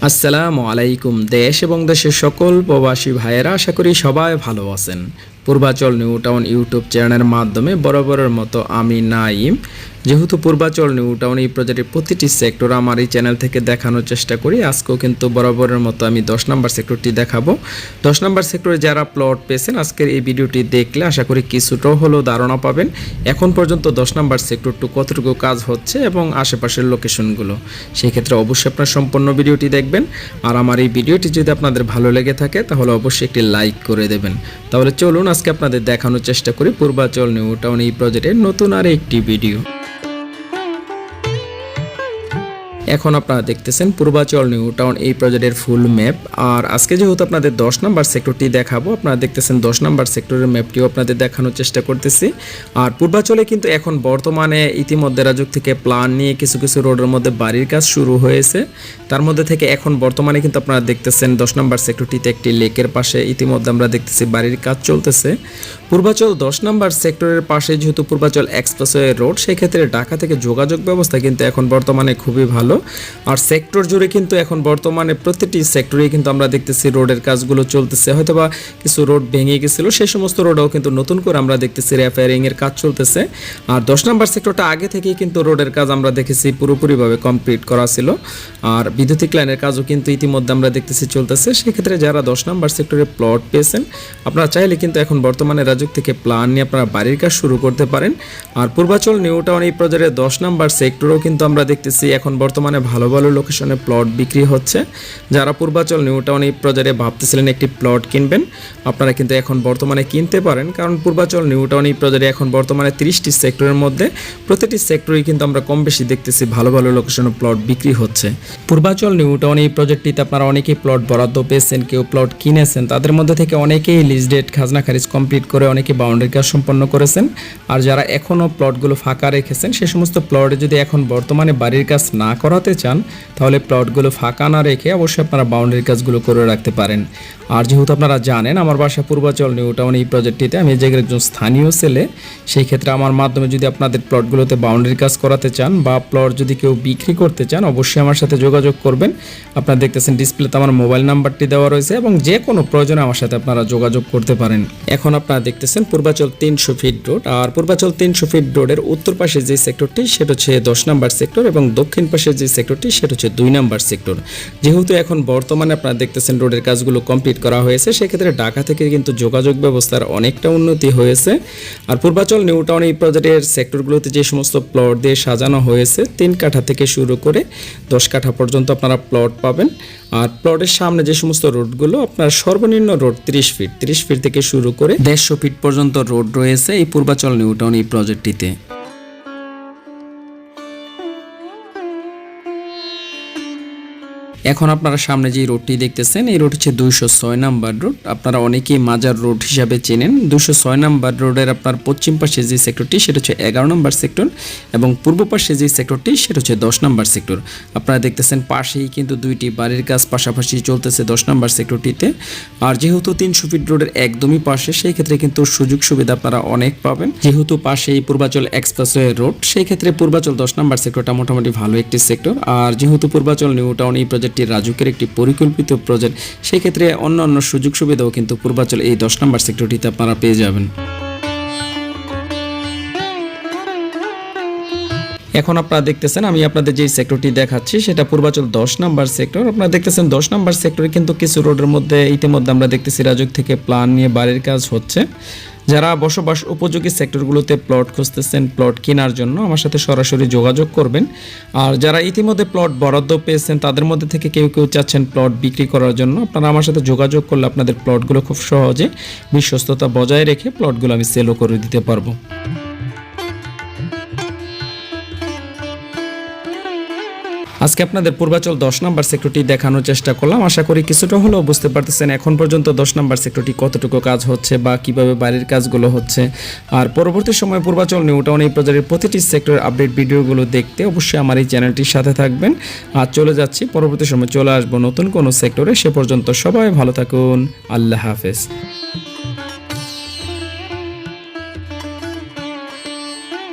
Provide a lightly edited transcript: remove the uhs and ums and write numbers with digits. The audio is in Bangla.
আসসালামু আলাইকুম। দেশ এবং দেশের সকল প্রবাসী ভাইয়েরা, আশা করি সবাই ভালো আছেন। পূর্বাচল নিউ টাউন ইউটিউব চ্যানেলের মাধ্যমে বরাবরের মতো আমি নাইম, যেহেতু পূর্বাচল নিউ টাউন এই প্রজেক্টের প্রতিটি সেক্টর আমার এই চ্যানেল থেকে দেখানোর চেষ্টা করি। আজকেও কিন্তু বরাবরের মতো আমি 10 নম্বর সেক্টরটি দেখাবো। 10 নম্বর সেক্টরে যারা প্লট পেয়েছেন আজকের এই ভিডিওটি দেখলে আশা করি কিছুটাও হলেও ধারণা পাবেন এখন পর্যন্ত 10 নম্বর সেক্টরটু কতটুকু কাজ হচ্ছে এবং আশেপাশের লোকেশনগুলো। সেই ক্ষেত্রে অবশ্যই আপনার সম্পূর্ণ ভিডিওটি দেখবেন। আর আমার এই ভিডিওটি যদি আপনাদের ভালো লেগে থাকে তাহলে অবশ্যই একটি লাইক করে দেবেন। তাহলে চলুন আজকে আপনাদের দেখানোর চেষ্টা করি পূর্বাচল নিউ টাউন এই প্রজেক্টের নতুন আর একটি ভিডিও। এখন আপনারা দেখতেছেন পূর্বাচল নিউ টাউন এই প্রজেক্টের ফুল ম্যাপ। আর আজকে যেহেতু আপনাদের 10 নম্বর সেক্টরটি দেখাবো, আপনারা দেখতেছেন 10 নম্বর সেক্টরের ম্যাপটিও আপনাদের দেখানোর চেষ্টা করতেছি। আর পূর্বাচলে কিন্তু এখন বর্তমানে ইতিমধ্যে রাজুক থেকে প্ল্যান নিয়ে কিছু কিছু রোডের মধ্যে বাড়ির কাজ শুরু হয়েছে। তার মধ্যে থেকে এখন বর্তমানে কিন্তু আপনারা দেখতেছেন 10 নম্বর সেক্টরটিতে একটি লেকের পাশে ইতিমধ্যে আমরা দেখতেছি বাড়ির কাজ চলতেছে। পূর্বাচল 10 নম্বর সেক্টরের পাশে যেহেতু পূর্বাচল এক্সপ্রেসওয়ে রোড, সেক্ষেত্রে ঢাকা থেকে যোগাযোগ ব্যবস্থা কিন্তু এখন বর্তমানে খুবই ভালো। আর সেক্টর জুড়ে কিন্তু এখন বর্তমানে প্রতিটি সেক্টরেই কিন্তু আমরা দেখতেছি রোডের কাজগুলো চলতেছে। হয়তোবা কিছু রোড ভেঙে গেছিল, সেই সমস্ত রোডও কিন্তু নতুন করে আমরা দেখতেছি রিপেয়ারিং এর কাজ চলতেছে। আর 10 নম্বর সেক্টরটা আগে থেকেই কিন্তু রোডের কাজ আমরা দেখেছি পুরোপুরিভাবে কমপ্লিট করা ছিল। আর বিদ্যুতিক লাইনের কাজও কিন্তু ইতিমধ্যে আমরা দেখতেছি চলতেছে। সেক্ষেত্রে যারা 10 নম্বর সেক্টরে প্লট পেয়েছেন আপনারা চাইলে কিন্তু এখন বর্তমানে রাজুক থেকে প্ল্যান নিয়ে আপনারা বাড়ির কাজ শুরু করতে পারেন। আর পূর্বাচল নিউ টাউন এই প্রজেক্টের 10 নম্বর সেক্টরও কিন্তু আমরা দেখতেছি এখন বর্তমানে ভালো ভালো লোকেশনে প্লট বিক্রি হচ্ছে। যারা পূর্বাচল নিউ টাউন এই প্রজেক্টে ভাবতেছিলেন একটি প্লট কিনবেন, আপনারা কিন্তু এখন বর্তমানে কিনতে পারেন। কারণ পূর্বাচল নিউ টাউন এই প্রজেক্টে এখন বর্তমানে 30টি সেক্টরের মধ্যে প্রতিটি সেক্টরেই কিন্তু আমরা কম বেশি দেখতেছি ভালো ভালো লোকেশনে প্লট বিক্রি হচ্ছে। পূর্বাচল নিউ টাউন এই প্রজেক্টটিতে আপনারা অনেকেই প্লট বরাদ্দ পেয়েছেন, কেউ প্লট কিনেছেন। তাদের মধ্যে থেকে অনেকেই লিজ ডেট খাজনা খারিজ কমপ্লিট করে অনেকে বাউন্ডারি কাজ সম্পন্ন করেছেন। আর যারা এখনও প্লটগুলো ফাঁকা রেখেছেন, সে সমস্ত প্লটে যদি এখন বর্তমানে বাড়ির কাজ না করাতে চান তাহলে প্লটগুলো ফাঁকা না রেখে অবশ্যই আপনারা বাউন্ডারি কাজগুলো করে রাখতে পারেন। আর যেহেতু আপনারা জানেন আমার বাসা পূর্বাচল নিউ টাউন এই প্রজেক্টটিতে, আমি এই জায়গার একজন স্থানীয় ছেলে। সেই ক্ষেত্রে আমার মাধ্যমে যদি আপনাদের প্লটগুলোতে বাউন্ডারি কাজ করাতে চান বা প্লট যদি কেউ বিক্রি করতে চান অবশ্যই আমার সাথে যোগাযোগ করবেন। আপনারা দেখতেছেন ডিসপ্লেতে আমার মোবাইল নাম্বারটি দেওয়া রয়েছে এবং যে কোনো প্রয়োজনে আমার সাথে আপনারা যোগাযোগ করতে পারেন। এখন আপনারা দেখতেছেন পূর্বাচল 300 ফিট রোড। আর পূর্বাচল 300 ফিট রোডের উত্তর পাশে যে সেক্টরটি সেটা হচ্ছে 10 নম্বর সেক্টর এবং দক্ষিণ পাশে যে সেক্টরটি সেটা হচ্ছে 2 নম্বর সেক্টর। যেহেতু এখন বর্তমানে আপনারা দেখতেছেন রোডের কাজগুলো কমপ্লিট করা হয়েছে, সেক্ষেত্রে ঢাকা থেকে কিন্তু যোগাযোগ ব্যবস্থার অনেকটা উন্নতি হয়েছে। আর পূর্বাচল নিউ টাউন এই প্রজেক্টের সেক্টরগুলোতে যে সমস্ত প্লট দিয়ে সাজানো হয়েছে 3 কাঠা থেকে শুরু করে 10 কাঠা পর্যন্ত আপনারা প্লট পাবেন। আর প্লটের সামনে যে সমস্ত রোডগুলো আপনার সর্বনিম্ন রোড 30 ফিট থেকে শুরু করে 150 ফিট পর্যন্ত রোড রয়েছে এই পূর্বাচল নিউ টাউন এই প্রজেক্টটিতে। এখন আপনারা সামনে যে রোডটি দেখতেছেন এই রোড হচ্ছে 206 নম্বর রোড। আপনারা অনেকেই মাজার রোড হিসাবে চেনেন। 206 নম্বর রোডের আপনার পশ্চিম পাশে যে সেক্টরটি সেটা হচ্ছে 11 নম্বর সেক্টর এবং পূর্ব পাশে যে সেক্টরটি সেটা হচ্ছে 10 নম্বর সেক্টর। আপনারা দেখতেছেন পাশেই কিন্তু দুইটি বাড়ির কাজ পাশাপাশি চলতেছে 10 নম্বর সেক্টরটিতে। আর যেহেতু 300 ফিট রোডের একদমই পাশে, সেই ক্ষেত্রে কিন্তু সুযোগ সুবিধা আপনারা অনেক পাবেন। যেহেতু পাশেই পূর্বাচল এক্সপ্রেসওয়ে রোড, সেই ক্ষেত্রে পূর্বাচল 10 নম্বর সেক্টরটা মোটামুটি ভালো একটি সেক্টর। আর যেহেতু পূর্বাচল নিউ টাউন এই প্রজেক্ট রাজুকের একটি পরিকল্পিত প্রজেক্ট, সেই ক্ষেত্রে অন্য সুযোগ সুবিধাও কিন্তু পূর্বাচল এই 10 নম্বর সেক্টরটিতে আপনারা পেয়ে যাবেন। এখন আপনারা দেখতেছেন আমি আপনাদের যে সেক্টরটি দেখাচ্ছি সেটা পূর্বাচল 10 নম্বর সেক্টর। আপনারা দেখতেছেন 10 নম্বর সেক্টরে কিন্তু কিছু রোডের মধ্যে ইতিমধ্যে আমরা দেখতেছি রাজুক থেকে প্ল্যান নিয়ে বাড়ির কাজ হচ্ছে। যারা বসবাস উপযোগী সেক্টরগুলোতে প্লট খুঁজতেছেন প্লট কেনার জন্য আমার সাথে সরাসরি যোগাযোগ করবেন। আর যারা ইতিমধ্যে প্লট বরাদ্দ পেয়েছেন তাদের মধ্যে থেকে কেউ চাচ্ছেন প্লট বিক্রি করার জন্য, আপনারা আমার সাথে যোগাযোগ করলে আপনাদের প্লটগুলো খুব সহজে বিশ্বস্ততা বজায় রেখে প্লটগুলো আমি সেলও করে দিতে পারবো। আজকে আপনাদের পূর্বাচল 10 নম্বর সেক্টরটি দেখানোর চেষ্টা করলাম। আশা করি কিছুটা হলেও বুঝতে পারতেছেন এখন পর্যন্ত 10 নম্বর সেক্টরটি কতটুকু কাজ হচ্ছে বা কিভাবে বাড়ির কাজগুলো হচ্ছে। আর পরবর্তী সময়ে পূর্বাচল নিউ টাউন এই প্রজেক্টের প্রতিটি সেক্টরের আপডেট ভিডিওগুলো দেখতে অবশ্যই আমার এই চ্যানেলটির সাথে থাকবেন। আর চলে যাচ্ছি পরবর্তী সময় চলে আসবো নতুন কোনো সেক্টরে। সে পর্যন্ত সবাই ভালো থাকুন। আল্লাহ হাফেজ।